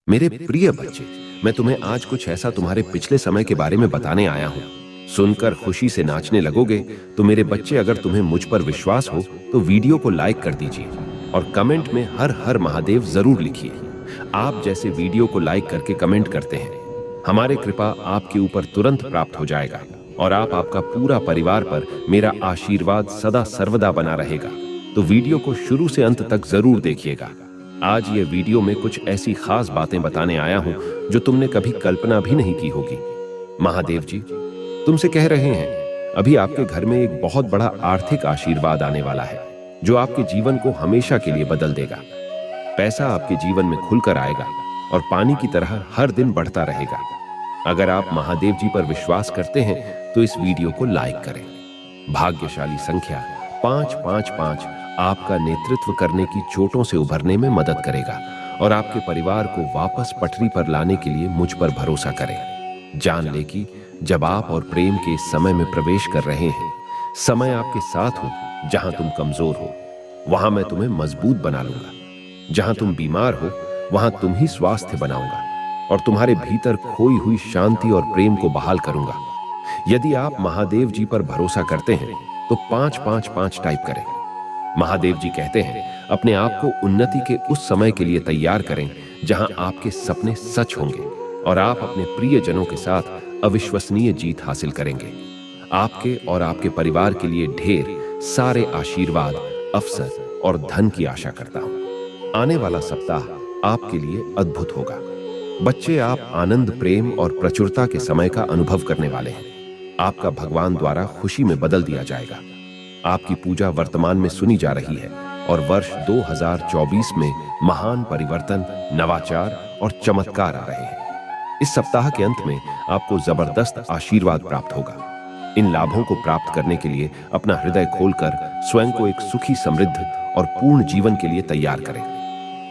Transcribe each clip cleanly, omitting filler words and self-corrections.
मेरे प्रिय बच्चे, मैं तुम्हें आज कुछ ऐसा तुम्हारे पिछले समय के बारे में बताने आया हूँ। सुनकर खुशी से नाचने लगोगे। तो मेरे बच्चे, अगर तुम्हें मुझ पर विश्वास हो तो वीडियो को लाइक कर दीजिए और कमेंट में हर हर महादेव जरूर लिखिए। आप जैसे वीडियो को लाइक करके कमेंट करते हैं, हमारे कृपा आपके ऊपर तुरंत प्राप्त हो जाएगा और आपका पूरा परिवार पर मेरा आशीर्वाद सदा सर्वदा बना रहेगा। तो वीडियो को शुरू से अंत तक जरूर देखिएगा। आज ये वीडियो में कुछ ऐसी खास बातें बताने आया हूं जो तुमने कभी कल्पना भी नहीं की होगी। महादेव जी तुमसे कह रहे हैं, अभी आपके घर में एक बहुत बड़ा आर्थिक आशीर्वाद आने वाला है जो आपके जीवन को हमेशा के लिए बदल देगा। पैसा आपके जीवन में खुलकर आएगा और पानी की तरह हर दिन बढ़ता रहेगा। अगर आप महादेव जी पर विश्वास करते हैं तो इस वीडियो को लाइक करें। भाग्यशाली संख्या 555 आपका नेतृत्व करने की चोटों से उभरने में मदद करेगा और आपके परिवार को वापस पटरी पर लाने के लिए मुझ पर भरोसा करें। जान ले कि जब आप और प्रेम के इस समय में प्रवेश कर रहे हैं, समय आपके साथ हो। जहां तुम कमजोर हो वहां मैं तुम्हें मजबूत बना लूंगा। जहां तुम बीमार हो वहां तुम ही स्वास्थ्य बनाऊंगा और तुम्हारे भीतर खोई हुई शांति और प्रेम को बहाल करूंगा। यदि आप महादेव जी पर भरोसा करते हैं तो 555 टाइप करें। महादेव जी कहते हैं, अपने आप को उन्नति के उस समय के लिए तैयार करें जहां आपके सपने सच होंगे और आप अपने प्रियजनों के साथ अविश्वसनीय जीत हासिल करेंगे। आपके और आपके परिवार के लिए ढेर सारे आशीर्वाद, अवसर और धन की आशा करता हूं। आने वाला सप्ताह आपके लिए अद्भुत होगा। बच्चे, आप आनंद, प्रेम और प्रचुरता के समय का अनुभव करने वाले हैं। आपका भगवान द्वारा खुशी में बदल दिया जाएगा। आपकी पूजा वर्तमान में सुनी जा रही है और वर्ष 2024 में महान परिवर्तन, नवाचार और चमत्कार आ रहे हैं। इस सप्ताह के अंत में आपको जबरदस्त आशीर्वाद प्राप्त होगा। इन लाभों को प्राप्त करने के लिए अपना हृदय खोलकर स्वयं को एक सुखी, समृद्ध और पूर्ण जीवन के लिए तैयार करें।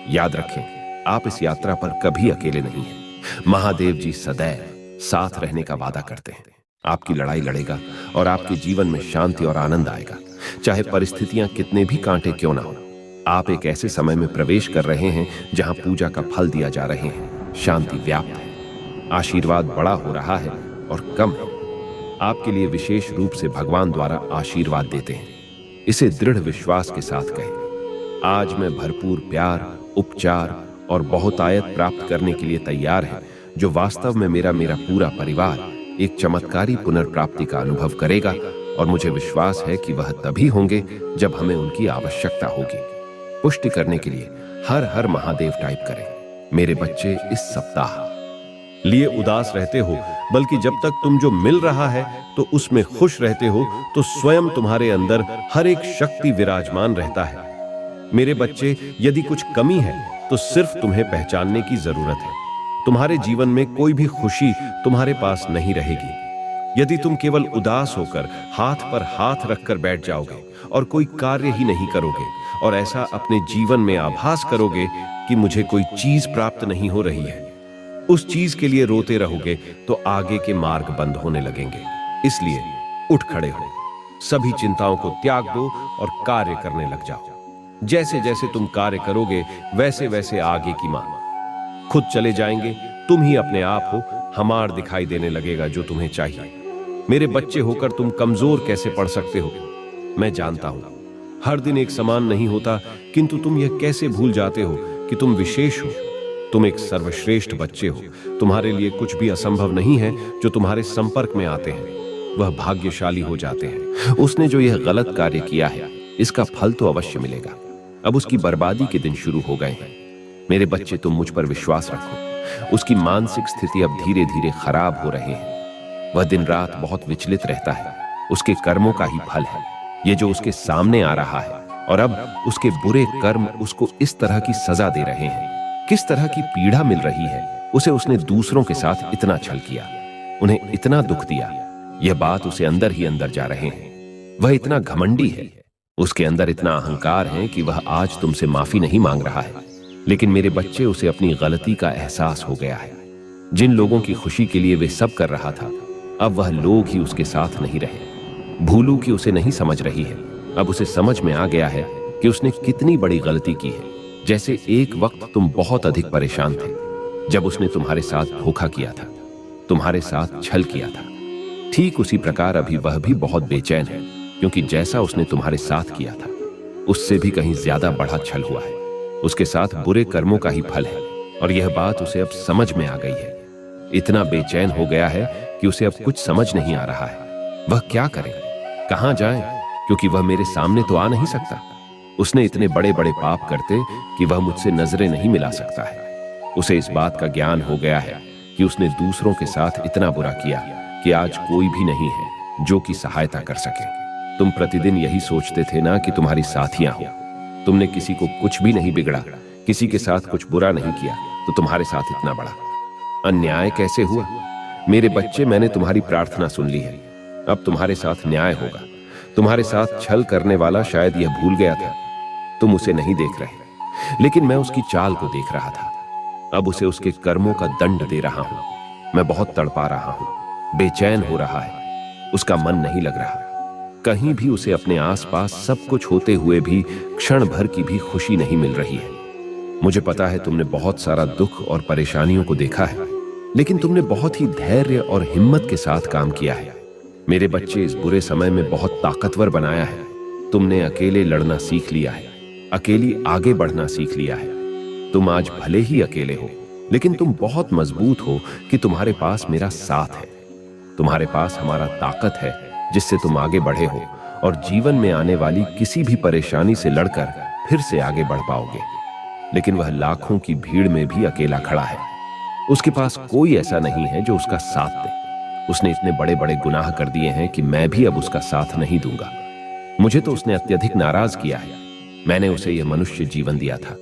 याद रखें, आप इस यात्रा पर कभी अकेले नहीं हैं। महादेव जी सदैव साथ रहने का वादा करते हैं। आपकी लड़ाई लड़ेगा और आपके जीवन में शांति और आनंद आएगा, चाहे परिस्थितियां कितने भी कांटे क्यों ना हो। आप एक ऐसे समय में प्रवेश कर रहे हैं जहां पूजा का फल दिया जा रहे हैं, शांति व्याप्त है, आशीर्वाद बड़ा हो रहा है और कम है। आपके लिए विशेष रूप से भगवान द्वारा आशीर्वाद देते हैं। इसे दृढ़ विश्वास के साथ कहें, आज मैं भरपूर प्यार, उपचार और बहुतायत प्राप्त करने के लिए तैयार है, जो वास्तव में मेरा पूरा परिवार एक चमत्कारी पुनर्प्राप्ति का अनुभव करेगा और मुझे विश्वास है कि वह तभी होंगे जब हमें उनकी आवश्यकता होगी। पुष्टि करने के लिए हर हर महादेव टाइप करें। मेरे बच्चे, इस सप्ताह लिए उदास रहते हो, बल्कि जब तक तुम जो मिल रहा है तो उसमें खुश रहते हो, तो स्वयं तुम्हारे अंदर हर एक शक्ति विराजमान रहता है। मेरे बच्चे, यदि कुछ कमी है तो सिर्फ तुम्हें पहचानने की जरूरत है। तुम्हारे जीवन में कोई भी खुशी तुम्हारे पास नहीं रहेगी यदि तुम केवल उदास होकर हाथ पर हाथ रखकर बैठ जाओगे और कोई कार्य ही नहीं करोगे और ऐसा अपने जीवन में आभास करोगे कि मुझे कोई चीज प्राप्त नहीं हो रही है। उस चीज के लिए रोते रहोगे तो आगे के मार्ग बंद होने लगेंगे। इसलिए उठ खड़े हो, सभी चिंताओं को त्याग दो और कार्य करने लग जाओ। जैसे जैसे तुम कार्य करोगे वैसे वैसे आगे की मांग खुद चले जाएंगे। तुम ही अपने आप हो, हमार दिखाई देने लगेगा जो तुम्हें चाहिए। मेरे बच्चे होकर तुम कमजोर कैसे पड़ सकते हो? मैं जानता हूं हर दिन एक समान नहीं होता, किंतु तुम यह कैसे भूल जाते हो कि तुम विशेष हो। तुम एक सर्वश्रेष्ठ बच्चे हो। तुम्हारे लिए कुछ भी असंभव नहीं है। जो तुम्हारे संपर्क में आते हैं वह भाग्यशाली हो जाते हैं। उसने जो यह गलत कार्य किया है, इसका फल तो अवश्य मिलेगा। अब उसकी बर्बादी के दिन शुरू हो गए हैं। मेरे बच्चे, तुम मुझ पर विश्वास रखो। उसकी मानसिक स्थिति अब धीरे धीरे खराब हो रहे हैं। वह दिन रात बहुत विचलित रहता है। उसके कर्मों का ही फल है ये जो उसके सामने आ रहा है, और अब उसके बुरे कर्म उसको इस तरह की सजा दे रहे हैं। किस तरह की पीड़ा मिल रही है उसे। उसने दूसरों के साथ इतना छल किया, उन्हें इतना दुख दिया, यह बात उसे अंदर ही अंदर जा रहे हैं। वह इतना घमंडी है, उसके अंदर इतना अहंकार है कि वह आज तुमसे माफी नहीं मांग रहा है। लेकिन मेरे बच्चे, उसे अपनी गलती का एहसास हो गया है। जिन लोगों की खुशी के लिए वे सब कर रहा था, अब वह लोग ही उसके साथ नहीं रहे। भूलू की उसे नहीं समझ रही है। अब उसे समझ में आ गया है कि उसने कितनी बड़ी गलती की है। जैसे एक वक्त तुम बहुत अधिक परेशान थे, जब उसने तुम्हारे साथ धोखा किया था, तुम्हारे साथ छल किया था, ठीक उसी प्रकार अभी वह भी बहुत बेचैन है, क्योंकि जैसा उसने तुम्हारे साथ किया था उससे भी कहीं ज्यादा बड़ा छल हुआ है। उसके साथ बुरे कर्मों का ही फल है, और यह बात उसे अब समझ में आ गई है। इतना बेचैन हो गया है कि उसे अब कुछ समझ नहीं आ रहा है। वह क्या करे, कहां जाए, क्योंकि वह मेरे सामने तो आ नहीं सकता। उसने इतने बड़े बड़े पाप करते कि वह मुझसे नजरें नहीं मिला सकता है। उसे इस बात का ज्ञान हो गया है कि उसने दूसरों के साथ इतना बुरा किया कि आज कोई भी नहीं है जो कि सहायता कर सके। तुम प्रतिदिन यही सोचते थे ना कि तुम्हारी साथियां हो। तुमने किसी को कुछ भी नहीं बिगड़ा, किसी के साथ कुछ बुरा नहीं किया, तो तुम्हारे साथ इतना बड़ा अन्याय कैसे हुआ? मेरे बच्चे, मैंने तुम्हारी प्रार्थना सुन ली है। अब तुम्हारे साथ न्याय होगा। तुम्हारे साथ छल करने वाला शायद यह भूल गया था। तुम उसे नहीं देख रहे, लेकिन मैं उसकी चाल को देख रहा था। अब उसे उसके कर्मों का दंड दे रहा हूं। मैं बहुत तड़पा रहा हूं, बेचैन हो रहा है, उसका मन नहीं लग रहा। कहीं भी उसे अपने आसपास सब कुछ होते हुए भी क्षण भर की भी खुशी नहीं मिल रही है। मुझे पता है तुमने बहुत सारा दुख और परेशानियों को देखा है, लेकिन तुमने बहुत ही धैर्य और हिम्मत के साथ काम किया है। मेरे बच्चे, इस बुरे समय में बहुत ताकतवर बनाया है। तुमने अकेले लड़ना सीख लिया है, अकेली आगे बढ़ना सीख लिया है। तुम आज भले ही अकेले हो, लेकिन तुम बहुत मजबूत हो कि तुम्हारे पास मेरा साथ है। तुम्हारे पास हमारा ताकत है जिससे तुम आगे बढ़े हो और जीवन में आने वाली किसी भी परेशानी से लड़कर फिर से आगे बढ़ पाओगे। लेकिन वह लाखों की भीड़ में भी अकेला खड़ा है। उसके पास कोई ऐसा नहीं है जो उसका साथ दे। उसने इतने बड़े बड़े गुनाह कर दिए हैं कि मैं भी अब उसका साथ नहीं दूंगा। मुझे तो उसने अत्यधिक नाराज किया है। मैंने उसे यह मनुष्य जीवन दिया था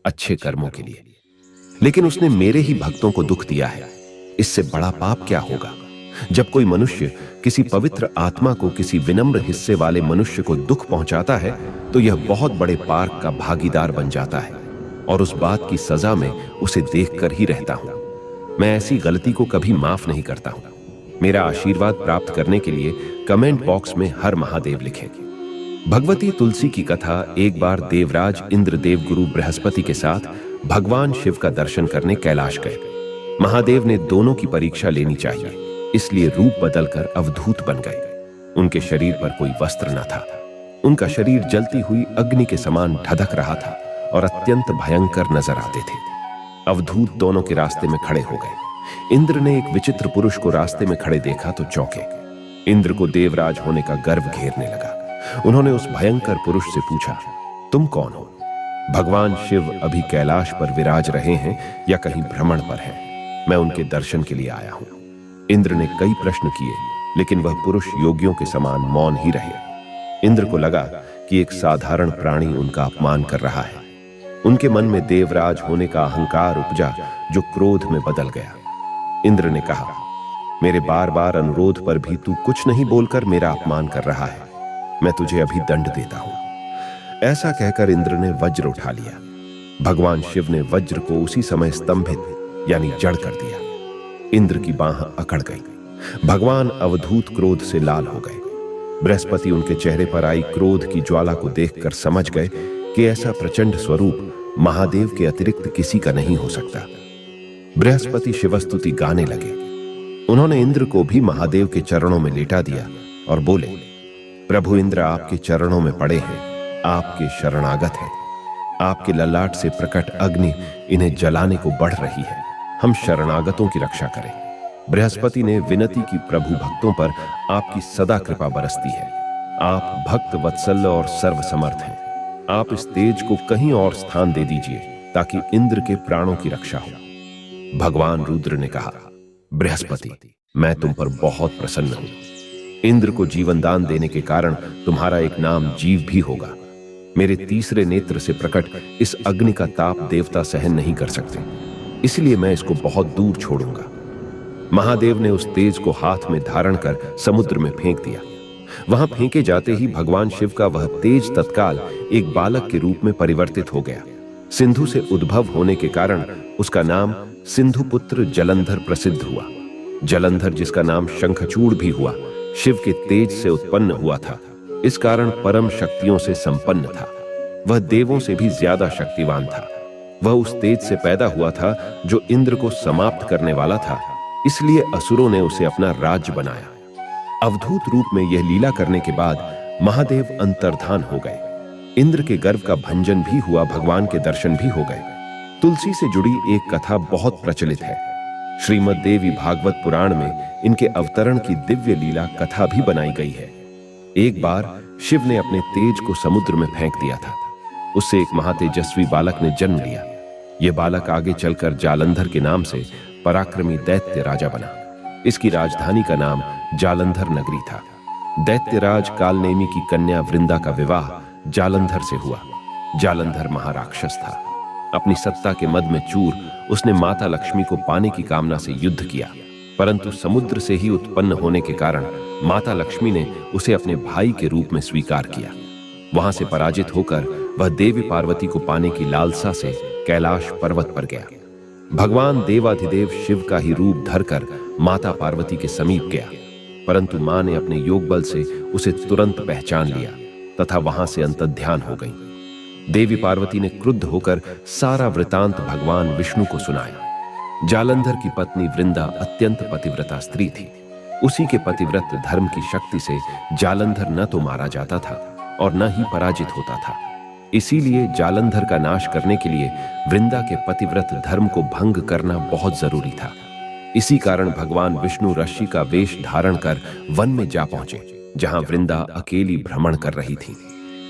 अच्छे कर्मों के लिए, लेकिन उसने मेरे ही भक्तों को दुख दिया है। इससे बड़ा पाप क्या होगा? जब कोई मनुष्य किसी पवित्र आत्मा को, किसी विनम्र हिस्से वाले मनुष्य को दुख पहुंचाता है, तो यह बहुत बड़े पाप का भागीदार बन जाता है, और उस बात की सजा में उसे देखकर ही रहता हूं। मैं ऐसी गलती को कभी माफ नहीं करता हूं। मेरा आशीर्वाद प्राप्त करने के लिए कमेंट बॉक्स में हर महादेव लिखें। भगवती तुलसी की कथा। एक बार देवराज इंद्र देव गुरु बृहस्पति के साथ भगवान शिव का दर्शन करने कैलाश गए। महादेव ने दोनों की परीक्षा लेनी चाहिए, इसलिए रूप बदलकर अवधूत बन गए। उनके शरीर पर कोई वस्त्र न था। उनका शरीर जलती हुई अग्नि के समान ढधक रहा था और अत्यंत भयंकर नजर आते थे। अवधूत दोनों के रास्ते में खड़े हो गए। इंद्र ने एक विचित्र पुरुष को रास्ते में खड़े देखा तो चौंके। इंद्र को देवराज होने का गर्व घेरने लगा। उन्होंने उस भयंकर पुरुष से पूछा, तुम कौन हो? भगवान शिव अभी कैलाश पर विराज रहे हैं या कहीं भ्रमण पर हैं? मैं उनके दर्शन के लिए आया हूं। इंद्र ने कई प्रश्न किए, लेकिन वह पुरुष योगियों के समान मौन ही रहे। इंद्र को लगा कि एक साधारण प्राणी उनका अपमान कर रहा है। उनके मन में देवराज होने का अहंकार उपजा, जो क्रोध में बदल गया। इंद्र ने कहा, मेरे बार बार अनुरोध पर भी तू कुछ नहीं बोलकर मेरा अपमान कर रहा है। मैं तुझे अभी दंड देता हूं। ऐसा कहकर इंद्र ने वज्र उठा लिया। भगवान शिव ने वज्र को उसी समय स्तंभित यानी जड़ कर दिया। इंद्र की बांह अकड़ गई। भगवान अवधूत क्रोध से लाल हो गए। बृहस्पति उनके चेहरे पर आई क्रोध की ज्वाला को देखकर समझ गए कि ऐसा प्रचंड स्वरूप महादेव के अतिरिक्त किसी का नहीं हो सकता। बृहस्पति शिवस्तुति गाने लगे। उन्होंने इंद्र को भी महादेव के चरणों में लेटा दिया और बोले, प्रभु इंद्र आपके चरणों में पड़े हैं, आपके शरणागत हैं। आपके ललाट से प्रकट अग्नि इन्हें जलाने को बढ़ रही है। हम शरणागतों की रक्षा करें। बृहस्पति ने विनती की, प्रभु भक्तों पर आपकी सदा कृपा बरसती है। आप भक्त वत्सल और सर्वसमर्थ हैं। आप इस तेज को कहीं और स्थान दे दीजिए ताकि इंद्र के प्राणों की रक्षा हो। भगवान रुद्र ने कहा, बृहस्पति, मैं तुम पर बहुत प्रसन्न हूं। इंद्र को जीवन दान देने के कारण तुम्हारा एक नाम जीव भी होगा। मेरे तीसरे नेत्र से प्रकट इस अग्नि का ताप देवता सहन नहीं कर सकते, इसलिए मैं इसको बहुत दूर छोड़ूंगा। महादेव ने उस तेज को हाथ में धारण कर समुद्र में फेंक दिया। वहां फेंके जाते ही भगवान शिव का वह तेज तत्काल एक बालक के रूप में परिवर्तित हो गया। सिंधु से उद्भव होने के कारण उसका नाम सिंधुपुत्र जलंधर प्रसिद्ध हुआ। जलंधर, जिसका नाम शंखचूड़ भी हुआ, शिव के तेज से उत्पन्न हुआ था। इस कारण परम शक्तियों से संपन्न था। वह देवों से भी ज्यादा शक्तिवान था। वह उस तेज से पैदा हुआ था जो इंद्र को समाप्त करने वाला था, इसलिए असुरों ने उसे अपना राज्य बनाया। अवधूत रूप में यह लीला करने के बाद महादेव अंतर्धान हो गए। इंद्र के गर्व का भंजन भी हुआ, भगवान के दर्शन भी हो गए। तुलसी से जुड़ी एक कथा बहुत प्रचलित है। श्रीमद् देवी भागवत पुराण में इनके अवतरण की दिव्य लीला कथा भी बनाई गई है। एक बार शिव ने अपने तेज को समुद्र में फेंक दिया था। उससे एक महातेजस्वी बालक ने जन्म लिया। यह बालक आगे चलकर जालंधर के नाम से पराक्रमी दैत्य राजा बना। इसकी राजधानी का नाम जालंधर नगरी था। दैत्यराज कालनेमी की कन्या वृंदा का विवाह जालंधर से हुआ। जालंधर महाराक्षस था। अपनी सत्ता के मद में चूर उसने माता लक्ष्मी को पाने की कामना से युद्ध किया, परंतु समुद्र से ही उत्पन्न होने के कारण माता लक्ष्मी ने उसे अपने भाई के रूप में स्वीकार किया। वहां से पराजित होकर वह देवी पार्वती को पाने की लालसा से कैलाश पर्वत पर गया। भगवान देवाधिदेव शिव का ही रूप धरकर माता पार्वती के समीप गया, परंतु मां ने अपने योग बल से उसे तुरंत पहचान लिया तथा वहां से अंतर्ध्यान हो गई। देवी पार्वती ने क्रुद्ध होकर सारा वृतांत भगवान विष्णु को सुनाया। जालंधर की पत्नी वृंदा अत्यंत पतिव्रता स्त्री थी। उसी के पतिव्रत धर्म की शक्ति से जालंधर न तो मारा जाता था और न ही पराजित होता था। इसीलिए जालंधर का नाश करने के लिए वृंदा के पतिव्रत धर्म को भंग करना बहुत जरूरी था। इसी कारण भगवान विष्णु ऋषि का वेश धारण कर वन में जा पहुंचे, जहां वृंदा अकेली भ्रमण कर रही थी।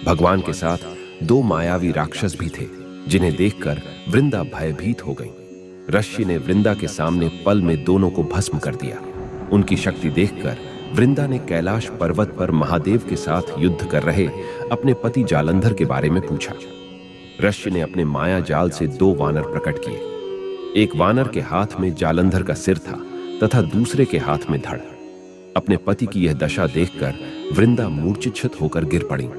भगवान के साथ 2 मायावी राक्षस भी थे, जिन्हें देखकर वृंदा भयभीत हो गई। ऋषि ने वृंदा के सामने पल में दोनों को भस्म कर दिया। उनकी शक्ति देखकर वृंदा ने कैलाश पर्वत पर महादेव के साथ युद्ध कर रहे अपने पति जालंधर के बारे में पूछा। ऋषि ने अपने माया जाल से 2 वानर प्रकट किए। एक वानर के हाथ में जालंधर का सिर था तथा दूसरे के हाथ में धड़। अपने पति की यह दशा देखकर वृंदा मूर्छित होकर गिर पड़ी।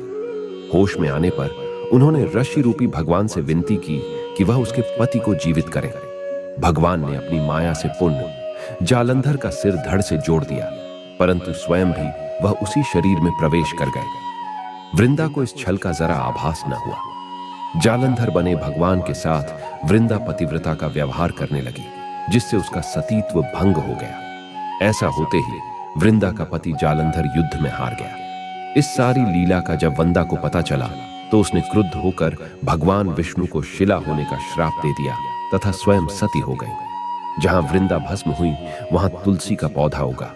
होश में आने पर उन्होंने ऋषि रूपी भगवान से विनती की कि वह उसके पति को जीवित करें। भगवान ने अपनी माया से पुण्य जालंधर का सिर धड़ से जोड़ दिया, परंतु स्वयं भी वह उसी शरीर में प्रवेश कर गए। वृंदा को इस छल का जरा आभास न हुआ। जालंधर बने भगवान के साथ वृंदा पतिव्रता का व्यवहार करने लगी, जिससे उसका सतीत्व भंग हो गया। ऐसा होते ही वृंदा का पति जालंधर युद्ध में हार गया। इस सारी लीला का जब वंदा को पता चला तो उसने क्रुद्ध होकर भगवान विष्णु को शिला होने का श्राप दे दिया तथा स्वयं सती हो गई। जहां वृंदा भस्म हुई वहां तुलसी का पौधा उगा।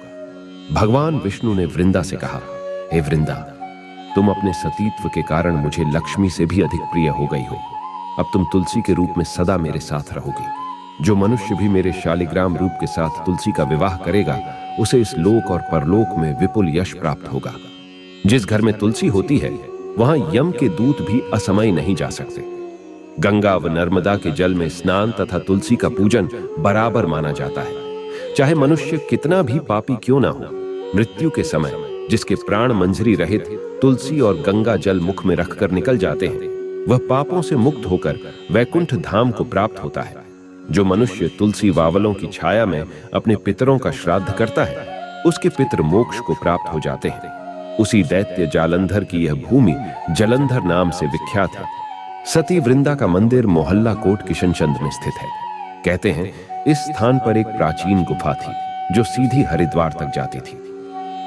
भगवान विष्णु ने वृंदा से कहा, हे वृंदा, तुम अपने सतीत्व के कारण मुझे लक्ष्मी से भी अधिक प्रिय हो गई हो। अब तुम तुलसी के रूप में सदा मेरे साथ रहोगी। जो मनुष्य भी मेरे शालिग्राम रूप के साथ तुलसी का विवाह करेगा, उसे इस लोक और परलोक में विपुल यश प्राप्त होगा। जिस घर में तुलसी होती है वहां यम के दूत भी असमय नहीं जा सकते। गंगा व नर्मदा के जल में स्नान तथा तुलसी का पूजन बराबर माना जाता है। चाहे मनुष्य कितना भी पापी क्यों ना हो, मृत्यु के समय जिसके प्राण मंजरी रहित तुलसी और गंगा जल मुख में रखकर निकल जाते हैं, वह पापों से मुक्त होकर वैकुंठ धाम को प्राप्त होता है। जो मनुष्य तुलसी वावलों की छाया में अपने पितरों का श्राद्ध करता है, उसके पितृ मोक्ष को प्राप्त हो जाते हैं। उसी दैत्य जालंधर की यह भूमि जलंधर नाम से विख्यात है। सती वृंदा का मंदिर मोहल्ला कोट किशनचंद में स्थित है। कहते हैं इस स्थान पर एक प्राचीन गुफा थी जो सीधी हरिद्वार तक जाती थी।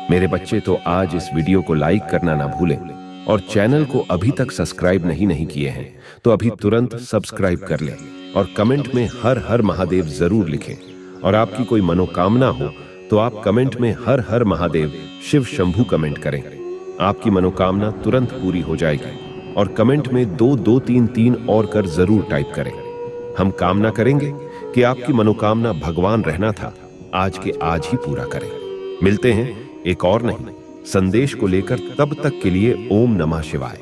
मेरे बच्चे तो आज इस वीडियो को लाइक करना ना भूलें और चैनल को अभी तक सब्सक्राइब नहीं किए हैं तो अभी तुरंत सब्सक्राइब कर लें और कमेंट में हर हर महादेव जरूर लिखें। और आपकी कोई मनोकामना हो तो आप कमेंट में हर हर महादेव शिव शंभू कमेंट करें। आपकी मनोकामना तुरंत पूरी हो जाएगी। और कमेंट में 2233 और कर जरूर टाइप करें। हम कामना करेंगे कि आपकी मनोकामना भगवान रहना था आज के आज ही पूरा करें। मिलते हैं एक और नहीं संदेश को लेकर, तब तक के लिए ओम नमः शिवाय।